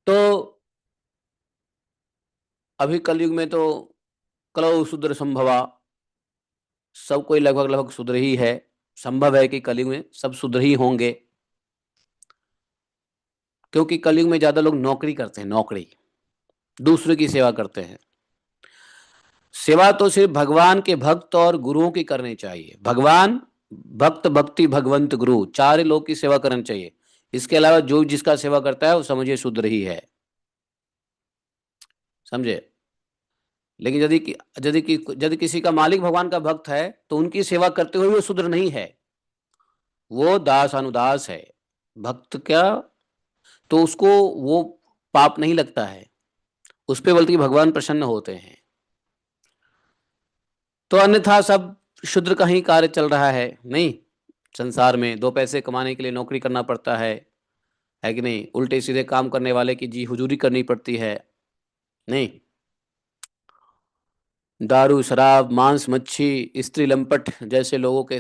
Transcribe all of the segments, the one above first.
तो अभी कलयुग में तो कलौ शूद्र संभवा, सब कोई लगभग लगभग शूद्र ही है। संभव है कि कलयुग में सब शूद्र ही होंगे, क्योंकि कलयुग में ज्यादा लोग नौकरी करते हैं, नौकरी, दूसरे की सेवा करते हैं। सेवा तो सिर्फ भगवान के भक्त और गुरुओं की करनी चाहिए। भगवान, भक्त, भक्ति, भगवंत, गुरु, चार लोग की सेवा करनी चाहिए। इसके अलावा जो जिसका सेवा करता है वो समझिए शूद्र ही है, समझे। लेकिन यदि किसी का मालिक भगवान का भक्त है तो उनकी सेवा करते हुए वो शूद्र नहीं है, वो दास अनुदास है। भक्त क्या, तो उसको वो पाप नहीं लगता है, उस पे बल्कि भगवान प्रसन्न होते हैं। तो अन्यथा सब शूद्र का ही कार्य चल रहा है, नहीं। संसार में दो पैसे कमाने के लिए नौकरी करना पड़ता है कि नहीं। उल्टे सीधे काम करने वाले की जी हुजूरी करनी पड़ती है, नहीं। दारू शराब मांस मच्छी स्त्री लंपट जैसे लोगों के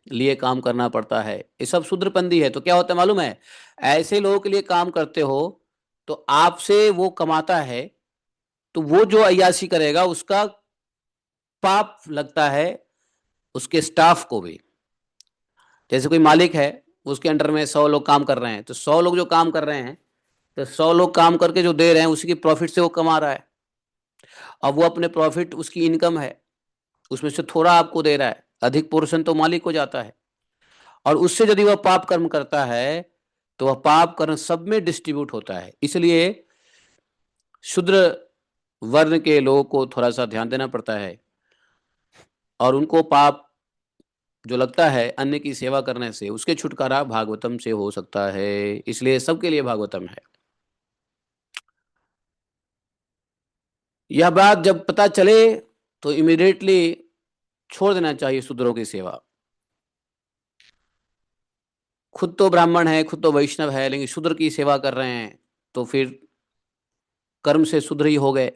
लिए काम करना पड़ता है, ये सब शूद्रपंदी है। तो क्या होता है मालूम है, ऐसे लोगों के लिए काम करते हो तो आपसे वो कमाता है, तो वो जो अय्याशी करेगा उसका पाप लगता है उसके स्टाफ को भी। जैसे कोई मालिक है, उसके अंडर में 100 लोग काम कर रहे हैं, तो 100 लोग जो काम कर रहे हैं, तो 100 लोग काम करके जो दे रहे हैं उसी की प्रॉफिट से वो कमा रहा है। अब वो अपने प्रॉफिट, उसकी इनकम है, उसमें से थोड़ा आपको दे रहा है, अधिक पोर्शन तो मालिक को जाता है। और उससे यदि वह पाप कर्म करता है तो वह पाप कर्म सब में डिस्ट्रीब्यूट होता है। इसलिए शूद्र वर्ण के लोगों को थोड़ा सा ध्यान देना पड़ता है, और उनको पाप जो लगता है अन्य की सेवा करने से, उसके छुटकारा भागवतम से हो सकता है। इसलिए सबके लिए भागवतम है। यह बात जब पता चले तो इमीडिएटली छोड़ देना चाहिए शूद्रों की सेवा। खुद तो ब्राह्मण है, खुद तो वैष्णव है, लेकिन शूद्र की सेवा कर रहे हैं, तो फिर कर्म से शूद्र ही हो गए।